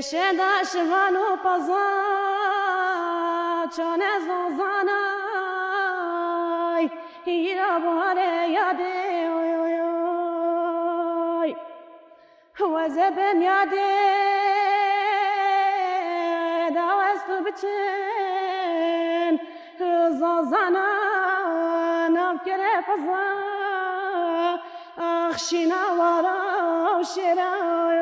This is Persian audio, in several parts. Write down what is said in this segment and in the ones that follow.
شدا شوان و پزا چانه زنزانای هیرا باره یاده و زبم یاده داوستو بچن زنزانا نفکره پزا اخشینا وارا و شرای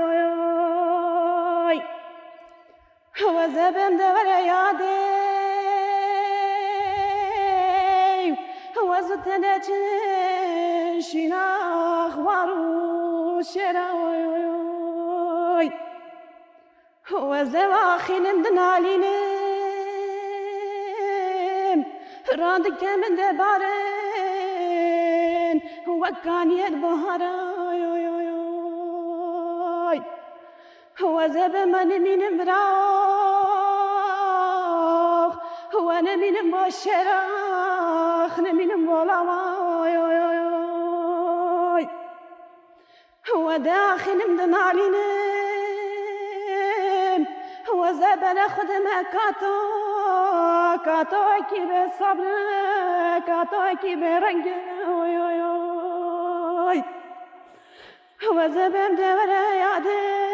و زبم دوره یاده و زتنه چشینا اخوارو شرای و زواخینم دنالینم راند کمن دبارن و کانیت بهارای و زبم نمینم براخ و نمینم با شراخ نمینم بالاوای و داخلم دنالینم و زبن خودم کاتو کاتو کی به صبر کاتو کی به رنگ و زبم دوره یاده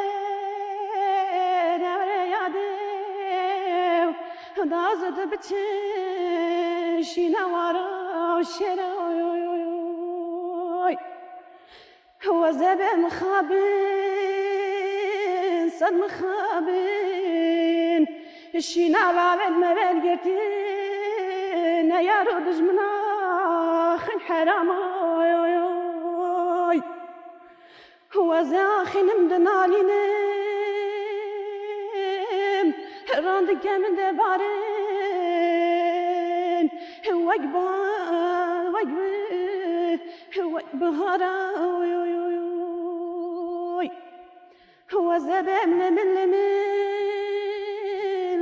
دازت بچن شینا وارا و شرای و زبن مخابن صد مخابن شینا لابد مبن گرتن یارو دجمنا خن حرامای و زاخنم دنالینم راند کمن دبارن وقبا وقبهارا هو زبم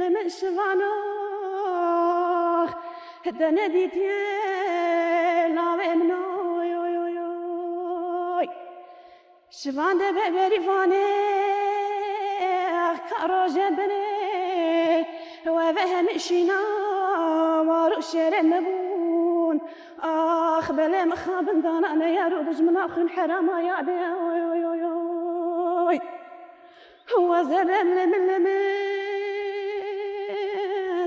لمن شفانوخ دنديتي لامنو شفان دبري فاني كاروجه بني وفهم شينا مارو شير نبون اخ بلا مخابن دانا انا يا رودج من اخن حرام يا دي هو زبم لمن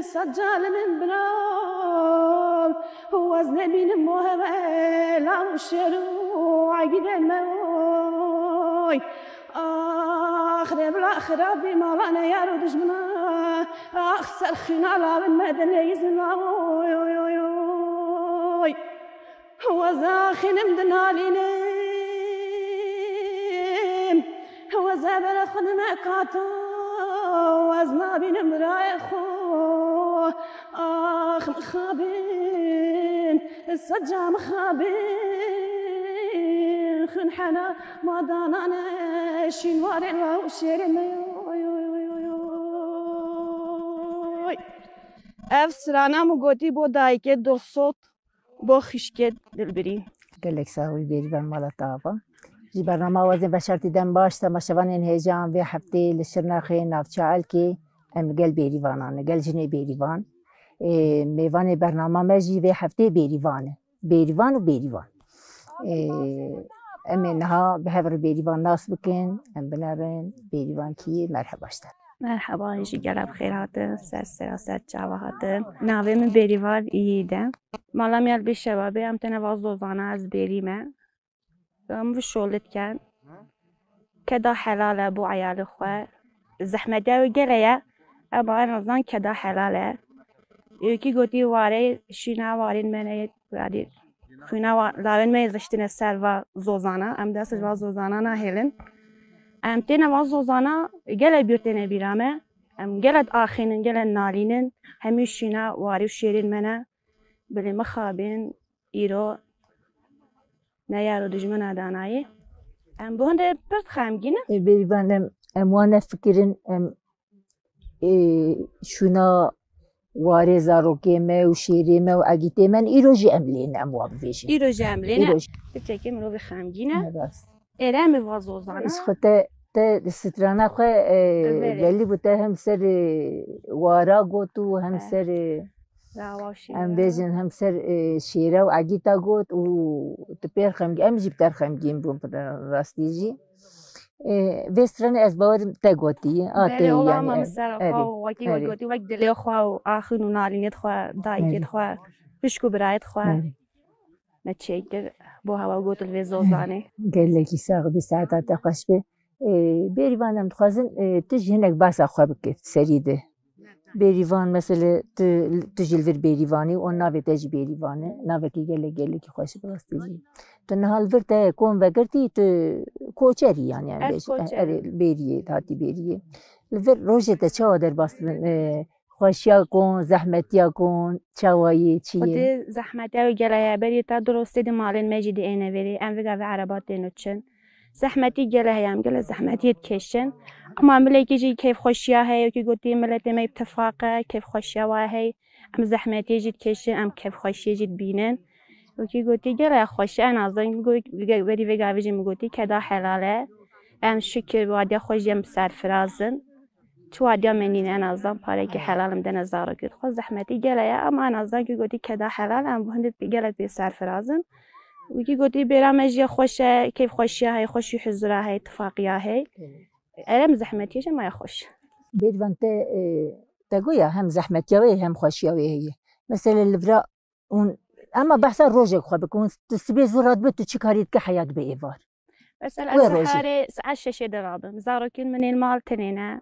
سجال من بلال هو زنبين موهبه لا وشرو عقد الموي آخر بلا خرابي مالانا يا رودج منا أخسر خنالا من مدن يزنا هو زاخن مدنالينم هو زابر خدمة كاتو وزنابين مرايخو آخ مخابين السجا مخابين خنحنا ما دانانا شنوارين وشيرين اف سرانم گوتی بو دایکه دو صوت بو خشکت دلبری گلک ساوی بیری بر مالتاوا جی برنامه وزن بشرتی دن باش تماشوان هیجان و هفته لشرناخی نافچال کی ام گل بیریوانان گل جنی بیریوان میوان برنامه مجی و هفته بیریوان و بیریوان ام نها به هر بیریوان ناس بکن ام بنرن بیریوان کی مرحبا اشتر مرحبا ایشی گلب خیر هاته سر جاوا هاته ناوه من بیریوان ایده مالام یال به شبابه هم تنواز دوزانه از بیریمه ام شولت کن کدا حلاله بو عیال خواه زحمت و گلیه اما انازان کدا حلاله یکی گوتی واره شینا وارین منه یادی خوینا لارن میزشتن سر و زوزانه ام دست و زوزانه نهیلن ام تنواز زوزانه گله بیرتنه بیرامه ام گلت آخینن گله نالینن همی شینا واری و شیرین منه بلی مخابین ایرو نیارو دجمن دانایی ام بونده پرت خامگینه بیریوانم اموانه فکرین شونا واره زاروکیمه و شیریمه و اگیته من ایروژی املین امواب ویشی ایروژی املینه بچه که مرو بخامگینه ارم وازوزانه اسخوته ته سترانا خو گلی بوده هم سر وارا گوت و هم سر ام بیشن هم سر شیره و عگیتا گوت و تپیر خمگی ام جیب تر خمگیم بوم پر راستیجی وسترن از باورم تگوتی بله اولا ما مثلا خو وکی گوتی وقت دلی خو آخر نالینت خو دایت خو بشکو برایت خو نتشکر با هوا گوت الوزوزانه گله کی ساق بی ساعت تقش به بریوانم خواستن تجی هنگ باس خو بکت سریده بریوان مثلا تجلور بریوانی و ناوی تجی بریوانه ناوی کی گله کی خوش براستی تو نهال ورته کون وگرتی تو کوچری یعنی بریه تاتی بریه لور روزه تا چه در باستن خوشیا کن زحمتیا کن چوایی چیه؟ خود زحمتیا و گله بری تا درستی مالن مجید اینه بری ام وگا و عربات دینوچن زحمتی گله هم گله زحمتی کشن اما ملکی جی کیف خوشیا هی که گویی ملت ما اتفاقه کیف خوشیا و هی ام زحمتی جید کشن ام کیف خوشی جید بینن و که گویی گله خوشی انا زن گویی بری وگا ویجی مگویی کدا حلاله ام شکر وادی خوشیم سرفرازن تو وادی منین انا زن پاره که حلالم دن زارو کرد خود زحمتی گله اما انا زن که گویی کدا حلال ام بهند گله بی سرفرازن و که گویی برامجی خوشه کیف خوشی های خوشی حضور های اتفاقی های ام زحمتیش ما خوش بیرون تگویا هم زحمتیه هم خوشیه مثلا الفرا اون اما بحث روزك خو بكون تسبي زورات بتو تشكاريت كحياة بإيفار مثلا السحارة عششة درابم زاركين من المال تنينه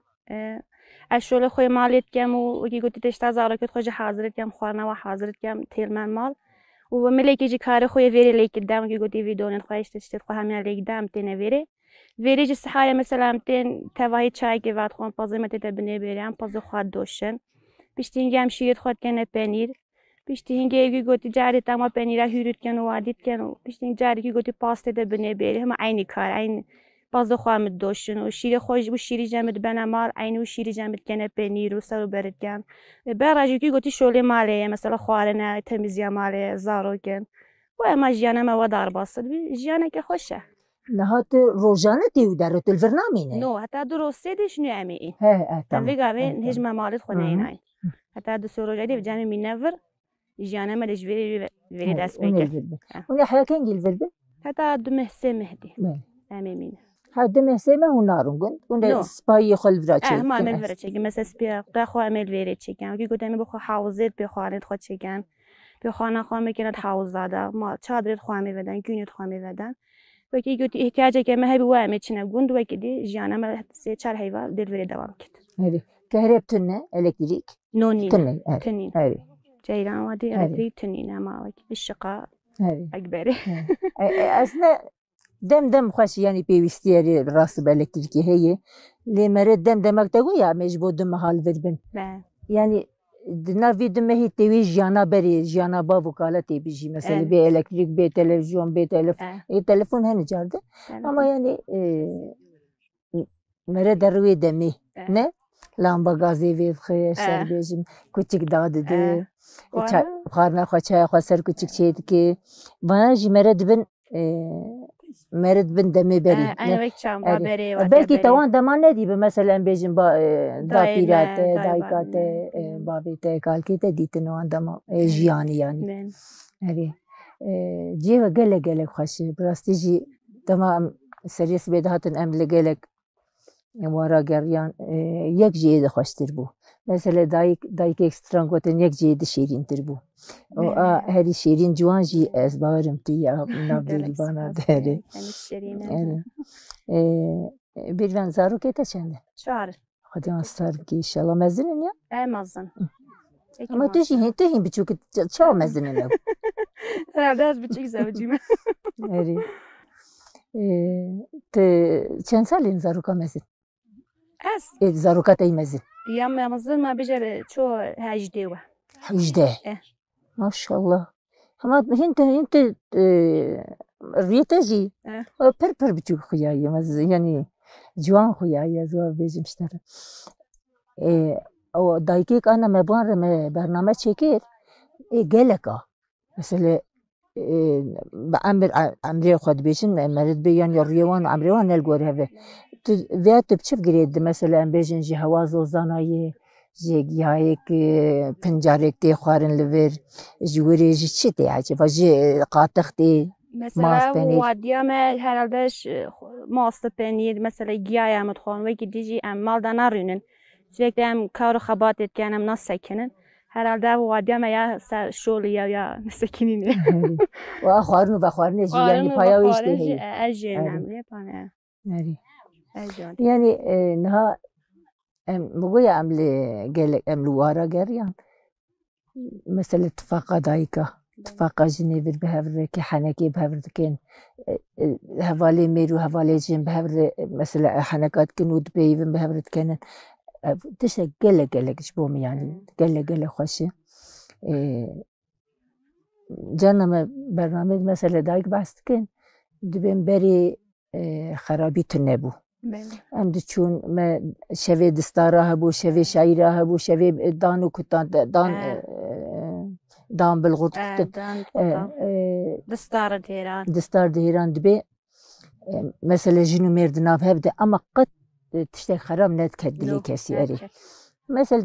الشغل خوي مالت كم وكي قلت تشتا زاركت خوش حاضرت كم خوانا وحاضرت كم تيل من مال وملكي جي كاري خوي فيري ليك قدام كي قلت فيديون خويش تشتت خو هميا ليك قدام تينه فيري جي السحارة مثلا تين تواهي چاي كي وات خوان بازي متى تبني بيريان بازي خواد دوشن بيشتين جام شيرت خواد كنه بنير بيشتين جاي قلت جاري تاما بنيرة هيرت كانوا واديت كانوا بيشتين جاري كي قلت باستا تبني بيري هم عيني كار عين بازي خوام دوشن وشيري خوش وشيري جامد بنا مال عيني وشيري جامد كنه بنير وسلو برد كان براجي كي قلت شغلي مالي مثلا خوارنا تمزيا مالي زارو كان وما جيانا ما ودار باصل جيانا كخوشه نهات روزانه تيو دارت البرنامج نو حتى درسته ديش نعمي ها تمام ويقابين هجمة مالت خنايناي حتى دسورو جدي بجامي من نفر جيانا ما ديش فيري داس بيك ولا حياة كان جيل فيلم حتى دمهسه مهدي امي مين هذا مهسه ما هو نارون كنت سباي خل فراتشي ما عمل فراتشي مثلا سبيا قاخو عمل فيريتشي كان كي قلت امي بخو حافظت بخوانت خودشي كان بخوانا خوامی که نتحوز داده ما چادرت خوامی بدن گونیت خوامی بدن و کی گویی احتیاجی که مهبی وامه چنه گوند و کدی جانا ما سه چهار هیوا دلوری دوام کرد. هری كهرب تنه الكتريك نوني تنين هری جيران وادي الكتريك تنين ما وكي الشقة أكبر. أصلا دم خوش يعني بيوستيري راس بالكتريكي هي اللي مرد دمك تقويا مجبود دم حال فربن. يعني نافي دم هي تيجي جانا بري جانا بافوكالتي بيجي مثلا بالكتريك بتلفزيون تلفون هني جارده أما يعني مرد روي دمي نه لامبا غازي في خير سر بيجم كوتشك داده خارنا خوشة خسر كوتشك شيء كي بناجي مرد بن دمي بري أنا ويكشام بري بلكي توان دمان ندي مثلا بيجم دابيرات دايكات بابيته كالكيته ديتنوان دما جياني يعني هري جيه قلق خوش براستيجي تمام سريس بيدهاتن أم لقلق ورا جريان یک جيد خوش تربو مثلا دايك اكستران قوتن یک جيد شيرين تربو و هذه شيرين جوان جي از بارم تيا نابدي بانا داري بيرفان زارو كيتا چنده شهر خديان ستار كي ان شاء الله مزنن يا مزن اما تهين بچوك چاو مزنن لو انا داز بچيك زوجي هري چند سالين زارو کا مزن زاروكا تيمزن يا مزن ما بيجر شو هاجديوه ما شاء الله انت ريتجي بر بتشوف خيايا يعني جوان خيايا زوا بيجي مشترى او دايكيك انا ما بان برنامج شكير جلكا مثلا عمري خد بيشن مرد بيان يريوان عمريوان الجور هذا veya tüpçüp girdi mesela em bejin ji heva zozanayı ji giyayek pincarek de xwarin li vir ji wirê ji çi tê acaba ji qatık tê Mesela Maz peynir. vadiya me herhalde mastı peynir mesela giyaya mı txon ve gidici em maldan arının. Sürekli em kavru xabat etken em nasıl sekinin. Herhalde vadiya me ya şolu ya sekinin. و xwarin û vexwarinê jî yani paya wê jî tê heye. Ejin emri pane. Erî. Ejin. Yani niha em goya em li gelek em li wara geriyan. Mesela tifaka dayika. Tifaka jinê vir bi hevreke henekê bi hevr dikin. Hevalê mêr û hevalê jin bi hevr mesela henekat dikin û dipeyivin bi hevr dikinin. Tiştek gelek ji bo min yani gelek xweş e. Carna me bername mesela dayık behs dikin dibên berê xerabî tune nebû. Em diçûn me şevê distara hebû, şevê şaîra hebû, şevê dan û kutan dan bilgurt kutin. Distar dêran. Distar dihêran dibe mesela jin û mêr di nav hev de ama qet tiştek xerab nedike dilê kesî erê. Mesela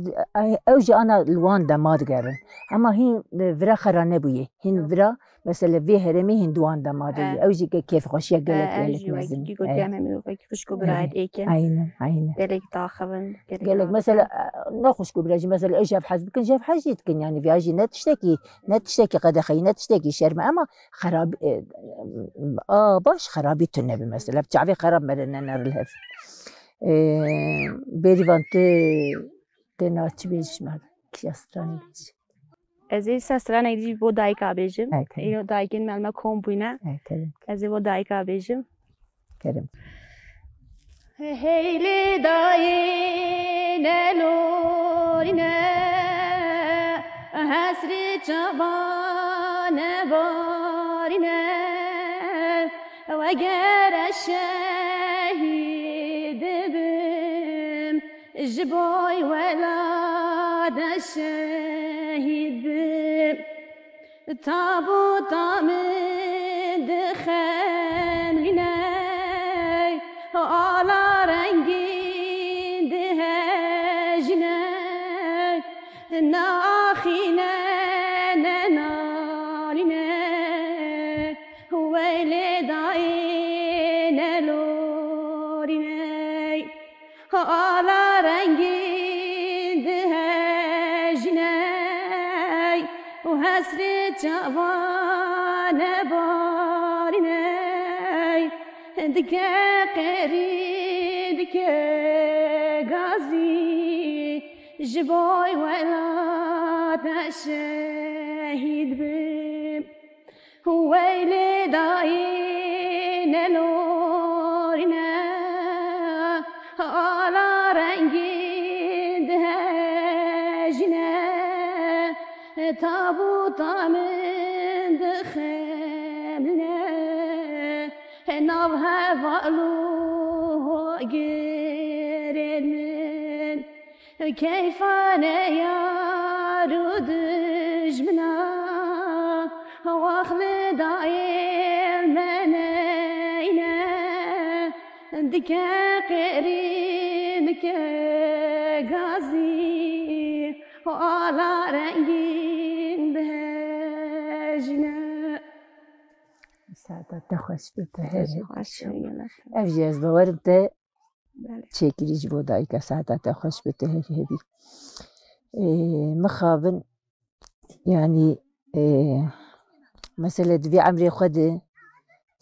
ew jî ana li wan dema digerin. Ama hîn vira xera nebûye. Hîn vira mesela vê herêmê hîn di wan dema de ye. Ew jî kêfxweşiya gelek mezin. Aynen. Gelek daxivin. Gelek mesela ne xuşgûbira jî mesela ew jev hez dikin jev hez jî dikin yani vêya jî ne tiştekî qedexeyî ne tiştekî şerme ama xerabî baş xerabî tune nebî mesela çavê xerab mere nener li hev. Bêrîvan tê naçî bêjî me kişiya stranê bêjî. Ez ê sestranekî jî bo dayika bêjim. Îro dayikên me me kom bûne. Ez ê bo dayika bêjim. Kerim. Hey lê dayê nelorîne hesrê çavan nebarîne veger şehîd bim ji bo welad şehîd bim tabuta min dixemrîne ala rengîn dihejîne naxîne nenalîne weylê dayê nelorîne ala rengîn dihejîne û hesrê çavan nebarîne dike qerî dike gazî ji bo welad şehîd bim weylê dayê nelorîne ala rengîn dihejîne tabuta min dixemrîne nav hevalû gerên min keyfane yar û dijmina waxlê dayê me neyne dike qerî dike gazî ala rengîn dihejîne. Saadete xweş bi te herî. Ev jî ez bawerim te çêkirî ji bo dayîka saadete xweş bi te herî hebî. Mixabin yani mesela divê emrê xwe de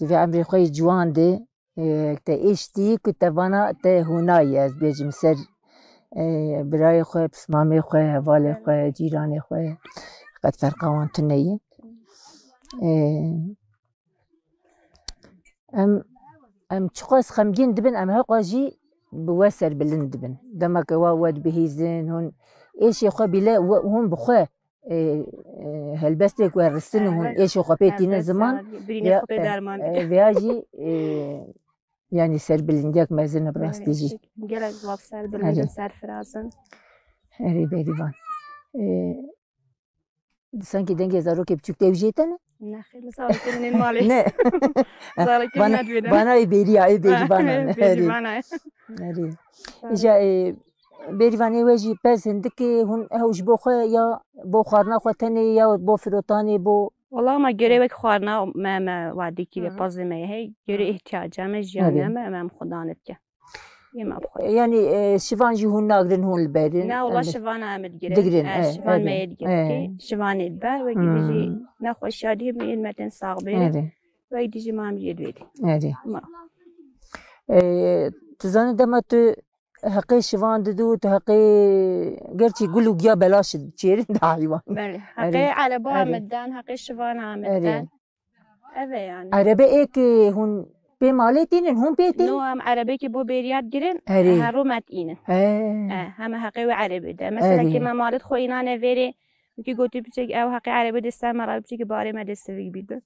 divê emrê xwe yê ciwan de te êştî ku te vana te hûnayî ez bêjim ser birayê xwe, pismamê xwe, hevalê xwe, cîranê xwe qet ferqa wan tune ye. Em çiqas xemgîn dibin em hequa jî bi we serbilind dibin. Demeke wa we dibihîzin hûn êşê xwe bîle hûn bi xwe helbestê ku ristin û hûn êşê xwe pê tînin ziman vêya jî yani serbilindiyek mezin bi rastî jî. Gelek vav serbilindin serfirazin. Erê bêrîvan. Sankî dengê zarokê biçûk tê ew jê te ne? نخیر مثلا که من مالی نه زارا که bana ندیدم bana beri berivan بریوانه اری ایجا بریوانی وجی پس هندکی هون هوش بخو یا بخارنا خوتنی یا با فروتانی بو والله ما گره وک خوارنا ما وادی کی پازی هی گره احتیاجم جیانه ما خدا نتکه یه ما بخور yani şivancı hun nagrin hun berin نه والله شوان آمد گره دگرین شوان میاد گره کی شوان البا و گیجی نخوش شادی میل متن ساق بیره و گیجی ما هم یدویدی اری تزانی دما تو حقی شوان دو تو حقی گرچی گلو گیا بلاش چیرین دایوان بله حقی علبا آمدن حقی شوان آمدن اوه yani عربه ای که هون به مالی دینن هون بیتین نو هم عربی که بو بیریاد گیرن هر رو مت اینن همه حقی و عربی ده مثلا که من مالت خو اینا نویری که گوتی بچه او حقی عربی دستم مرا بچه که باره ما دسته بیده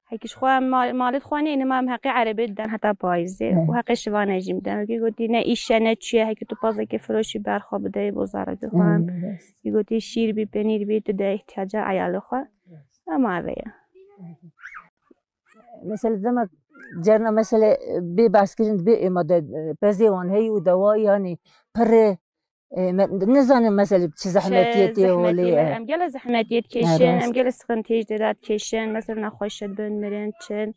هیچ خو مالت خوانی اینم هم حقی عربی دن حتی پایزه و حقی شوان نجیم دن که گوتی نه ایش نه چیه هی که تو پازه که فروشی برخواب ده بزرگ خوان که گوتی شیر بی پنیر بی تو ده احتیاج عیال خو اما اوه مثلا دما جرنا مثلا بی باسکرین بی اماده پزیوان هی و دوا یعنی پر نزانم مثلا چه زحمتیتی ولی ام گل زحمتیت کشن ام گل سخنتیج داد کشن مثلا نخوش شد بنمرن چن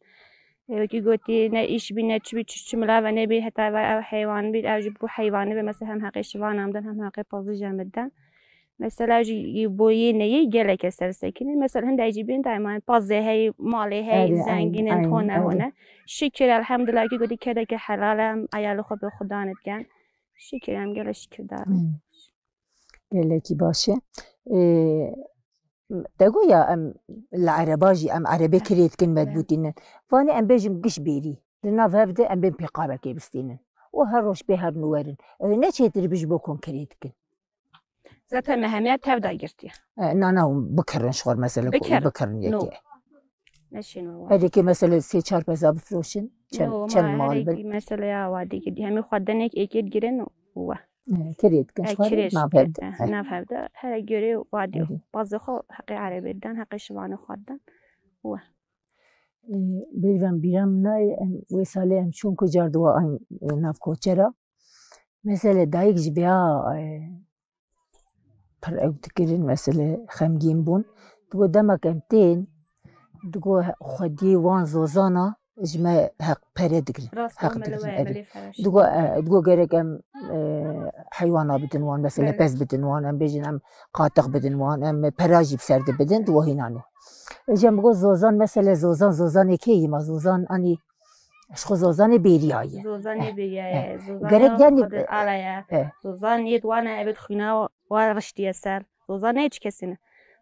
کی گوتی نه ایش بی نه چی چی ملا و نه بی حتی او حیوان بی او جبو حیوانی به مثلا هم حقی شوان آمدن هم حقی پازی جمدن مثلا جی بویی نیه گله کسر سکنی مثلا هند ایجیبین دائما پازه هی مالی هی زنگینن تونه هونه شکر الحمدلله که گودی کده که حلالم عیال خود به خدا ندگن شکرم گله شکر دارم گله کی باشه دگو یا ام العرباجي ام عربي كريت كلمة بوتينن فاني ام بيجم قش بيري لنا فهبدا ام بين بقابة كيبستينن وهروش بهر نوارن نشيتر بيج بكون كريتكن zaten mehemiyet tevda girdi. Nana بكرن شغل مثلا بكرن يكي نشين هذه كي مثلا سي شار بزاب فروشن كان مال بل مثلا يا وادي كدي هم خدنك اكيد جرن هو كريت كشغل ما فهمت ما فهمت هلا جري وادي بازخو حقي عربي دان حقي شوانو خدن هو بیرم نای وساله هم چون کجا دو این ناف کوچرا مثلا دایک جبیا پر اوتکرین مثلا خمگین بون دو دمک امتین دو خودی وان زوزانا جمع حق پردگرین حق دگرین دو گرگم حیوانا بدن وان مثلا پس بدن وان ام بیجنم قاطق بدن وان ام پراجی بسرد بدن دو هینانو اجام بگو زوزان مثلا زوزان کی ما زوزان انی اشخو زوزان بیریایه زوزان بیریایه گرگ یعنی علایه زوزان یه دوانه ابد خینا و رشتی سر زوزان هیچ کسی نه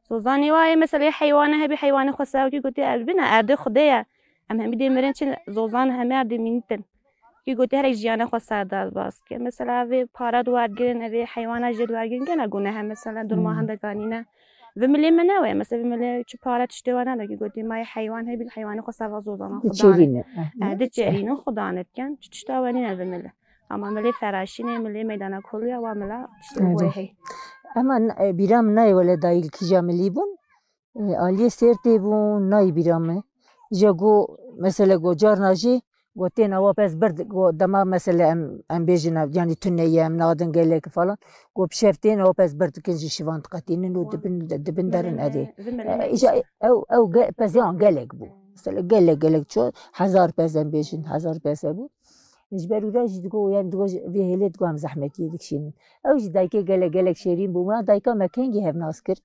زوزانی وای مثلا حیوانه هبی حیوان خساوی گوتی البینا ارده خدایا ام هم دیمرن چه زوزان همه ارده مینتن کی گوتی هر جیانه خسار دار باز که مثلا وی پارا دوار گرن وی حیوانه جد دوار گرن کنه گونه هم مثلا دور ما هندگانینه و ملی منوی مثلا ملی چه پارا تشتوانه لگی گوتی مای حیوان هبی حیوان خسار زوزان خدانه ارده چرینه خدانه کن تشتوانه و ملی اما ملی فراشینه ملی میدان کلیه و ملا تشتوه اما بیرام نای ولی دایل کی جاملی بون آلیه سرتی بون نای بیرامه جاگو مثلا گو جار ناجی گو تین آوا پس برد گو دما مثلا ام بیجنا یعنی تنیه ام نادن گله فلان گو بشفتین آوا پس برد کنجی شوان تقتینن و دبن درن ادی او پس یان گلک بو مثلا گلک چو 1000 پس ام بیجن 1000 پس بو جبرو راجي تقول يعني تقول في هيلت قام زحمتي دكشين أو جدايكي قالك شيرين بوما دايكا ما كان جهب ناسكر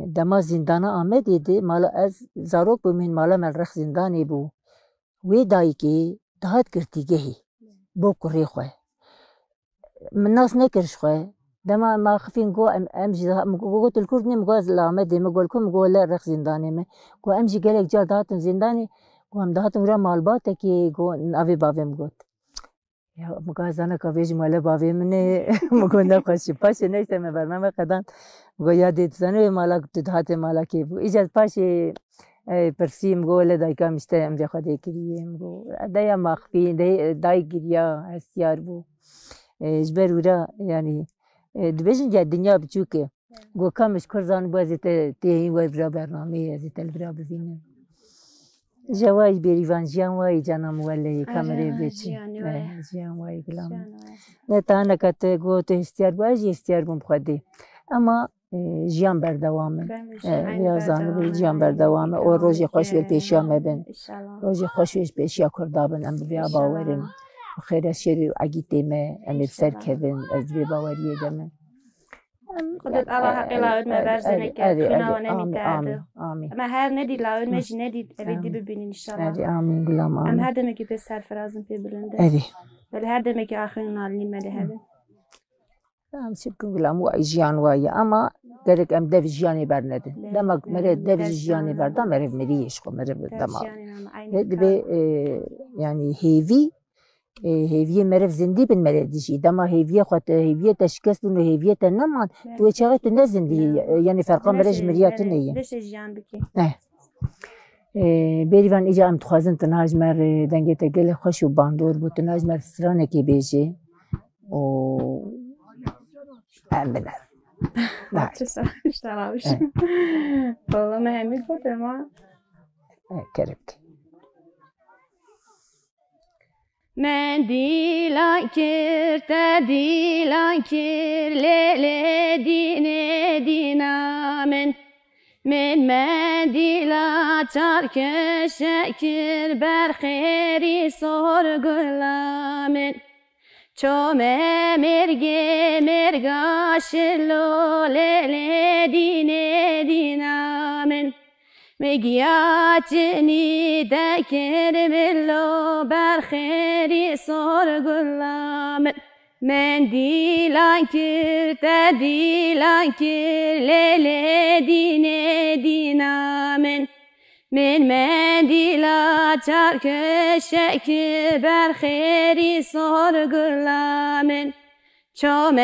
دما زندانا آمد يدي مالا از زاروك بمين مالا ملرخ زنداني بو وي دايكي دهات كرتي جهي بو كوري خواه من ناس نكرش خواه دما ما خفين قو امجي قلت الكردني مقاز الامدي مقولكم قول رخ زنداني ما قو امجي قالك جار دهاتم زنداني قام دهاتم را مالباته كي قو نافي بافيم قلت يا مقاز انا كافيج مالا بافي مني مقول نخشي باشي نيشتا من برنامج قدان قو يادي تزانوي مالا تدهاتي مالا كيبو اجاز باشي برسيم قول دايكا مشتا امجي خده كريم قو دايا مخفي داي كريا هستيار بو جبر ورا يعني دبجن جا الدنيا بتشوكي گو کمش کرزان بازی تهی وای برا برنامه ازی تل برا ببینم جوای بریوان جیان وای جانم ولی کامری بیچی جیان وای گلام نه تانه کت گو تو استیار باجی استیار بم خودی اما جیان بردوامه ریاضانه بر جیان بردوامه و روزی خوش ول پیشیا مبین روزی خوش ول پیشیا کردابن ام بیا باورم خیر شری عگیته ما ام بسر کبن از بی باوریه دم خودت الله حق لاود مبرزنه که خنا و نمیتعده آمین اما هر ندی لاود مش ندی ابدی ببینین انشالله آمین گلام ام آمین هر دمی که به سرفرازم پی بلنده اری ولی هر دمی که آخرین نالی مده هده ام شکر گلام وای جیان وای اما گرک ام دو جیانی برنده دمک مره دو جیانی بردم مره مریش خو مره دما به یعنی هیوی هیوی مرف زندی بن مره دیجی دما هیوی خود هیوی تشکست و هیوی تنمان تو چقدر تو نزندی یعنی فرقا مرج مریات نیه دش جیان بکی بریوان ایجا ام تخوازن تناج مر دنگه تگل خوش و باندور بود تناج مر سرانه کی بیجی و ام بنر اشتراوش والله مهمی بود اما کرک من دیلان کر تا دیلان کر لیلی دینه دینامن من دیلا چار کشکر بر خیری سرگلامن چوم مرگاشلو لیلی دینه دینامن مگیاتنی دکر بلو بر خیری سرگلامن من دیلان کر تا دیلان کر لیلی دینه دینامن من دیلا چار کشکر بر خیری سرگلامن چوم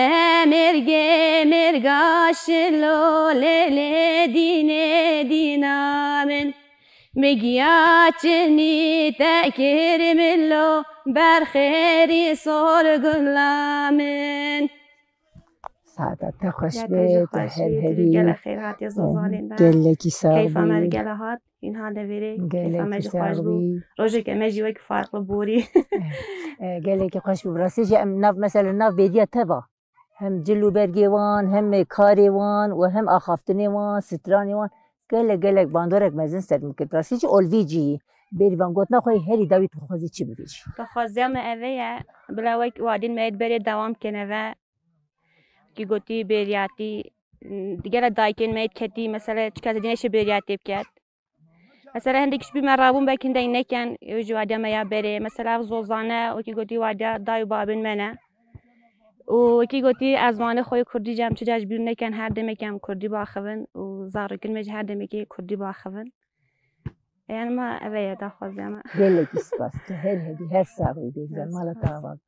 مرگاشلو لیلی دینه دینامن مگیاتنی دکر بلو بر خیری سرگلامن سعادت خوش بیت هر هری گل خیرات یا زوزالین با گله کی کیف عمل ساقی گله هات این ها دویره کیف گله عمل کی خوش بو ساقی روزی که مجی وک فرق بوری گله کی خوش براستی جا ناف مثلا ناف بیدیا تبا هم جلو برگی وان هم کاری وان و هم آخافتنی وان سترانی وان گله باندورک مزن سر میکرد براستی جا اولوی جی بری وان گوت نخوای هری داوید خوازی چی بگیش تو خوازیم اوه بلا وک وادین مید بری دوام کنه و کی گوتی بریاتی دیگر دایکن مید کتی مثلا چکار دینش بریاتی بکرد مثلا هندیکش بیمار رابون بکن دین نکن یوجو وادیا میا بره مثلا زوزانه و کی گوتی وادیا دایو بابن منه و کی گوتی از مانه خوی کردی جام چجاش بیرون نکن هر دم کم کردی باخون و زارکن مج هر دم کی کردی باخون یعنی ما اوه دا خوازیم گله کی سپاس تو هر ساقی بیدن مالا تاوان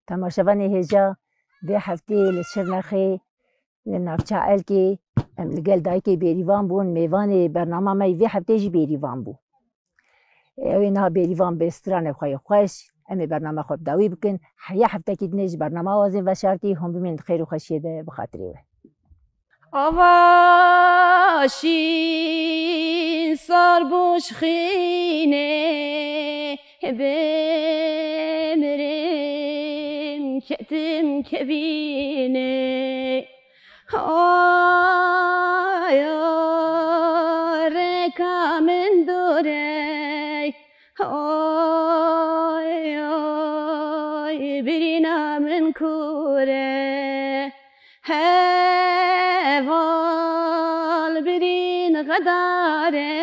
تماشاوانی هجا به هفته لشرنخی لنافچه الکی لگل دایکی بریوان بون میوان برنامه می وی هفته جی بریوان بو اینا بریوان به استران خوی خوش امی برنامه خوب داوی بکن هیا هفته کی دنیج برنامه وازی و شرطی هم بمین خیر و خوشیده بخاطری و آواشین سربوش خینه بمرم کتم کبینه آیا رکا من دوره آیا برینا من کوره هوال برین غداره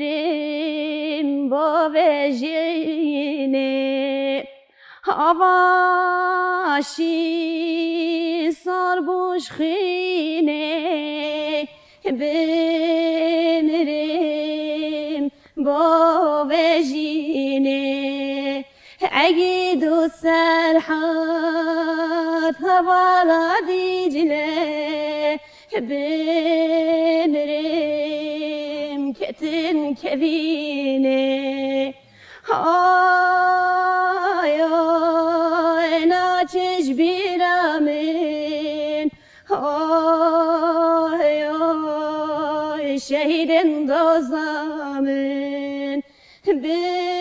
بمریم با وجینه آواشی سربوش خینه بمریم با وجینه اگه دو سرحات هوالا دیجله بمریم کتن کبینه آیا ناچش بیرامه şehidin dozamın bir